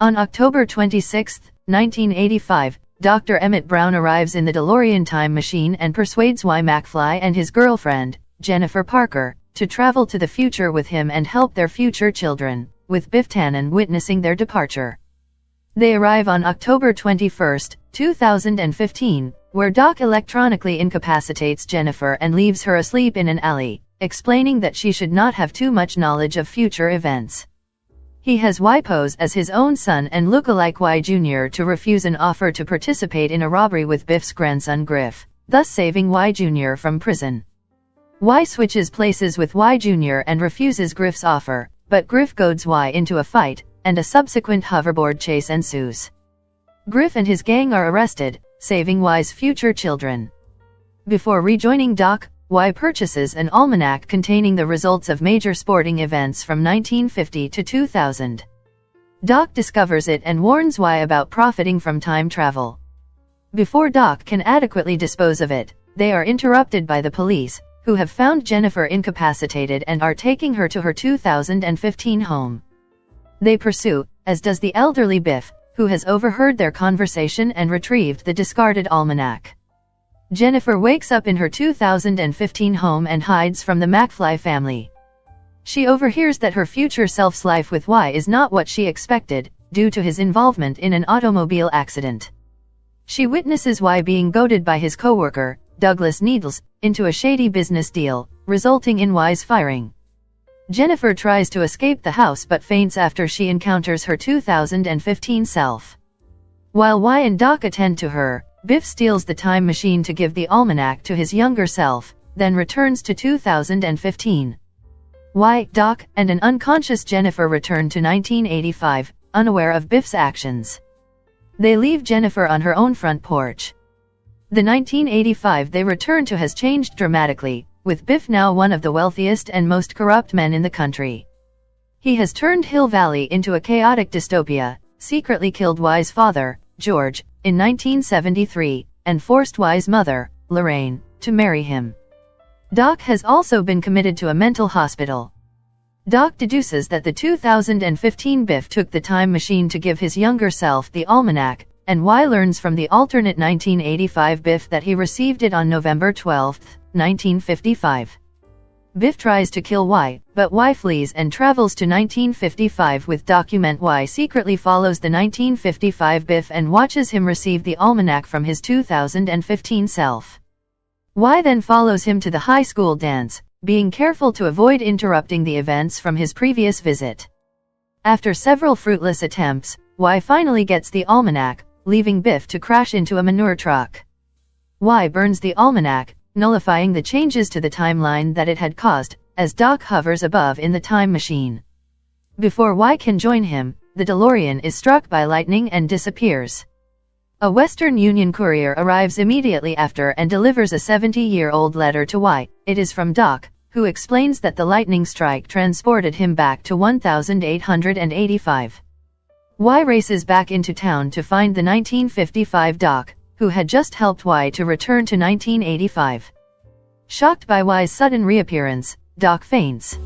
On October 26, 1985, Dr. Emmett Brown arrives in the DeLorean time machine and persuades Y. McFly and his girlfriend, Jennifer Parker, to travel to the future with him and help their future children, with Biff Tannen witnessing their departure. They arrive on October 21, 2015, where Doc electronically incapacitates Jennifer and leaves her asleep in an alley, explaining that she should not have too much knowledge of future events. He has Y pose as his own son and look-alike Y Jr. to refuse an offer to participate in a robbery with Biff's grandson Griff, thus saving Y Jr. from prison. Y switches places with Y Jr. and refuses Griff's offer, but Griff goads Y into a fight, and a subsequent hoverboard chase ensues. Griff and his gang are arrested, saving Y's future children. Before rejoining Doc, Y purchases an almanac containing the results of major sporting events from 1950 to 2000. Doc discovers it and warns Y about profiting from time travel. Before Doc can adequately dispose of it, they are interrupted by the police, who have found Jennifer incapacitated and are taking her to her 2015 home. They pursue, as does the elderly Biff, who has overheard their conversation and retrieved the discarded almanac. Jennifer wakes up in her 2015 home and hides from the McFly family. She overhears that her future self's life with Y is not what she expected, due to his involvement in an automobile accident. She witnesses Y being goaded by his coworker, Douglas Needles, into a shady business deal, resulting in Y's firing. Jennifer tries to escape the house but faints after she encounters her 2015 self. While Y and Doc attend to her, Biff steals the time machine to give the almanac to his younger self, then returns to 2015. Y, Doc, and an unconscious Jennifer return to 1985, unaware of Biff's actions. They leave Jennifer on her own front porch. The 1985 they return to has changed dramatically, with Biff now one of the wealthiest and most corrupt men in the country. He has turned Hill Valley into a chaotic dystopia, secretly killed Y's father, George, in 1973, and forced Y's mother, Lorraine, to marry him. Doc has also been committed to a mental hospital. Doc deduces that the 2015 Biff took the time machine to give his younger self the almanac, and Y learns from the alternate 1985 Biff that he received it on November 12, 1955. Biff tries to kill Y, but Y flees and travels to 1955 with document. Y secretly follows the 1955 Biff and watches him receive the almanac from his 2015 self. Y then follows him to the high school dance, being careful to avoid interrupting the events from his previous visit. After several fruitless attempts, Y finally gets the almanac, leaving Biff to crash into a manure truck. Y burns the almanac, nullifying the changes to the timeline that it had caused, as Doc hovers above in the time machine. Before Y can join him, the DeLorean is struck by lightning and disappears. A Western Union courier arrives immediately after and delivers a 70-year-old letter to Y. It is from Doc, who explains that the lightning strike transported him back to 1885. Y races back into town to find the 1955 Doc, who had just helped Y to return to 1985. Shocked by Y's sudden reappearance, Doc faints.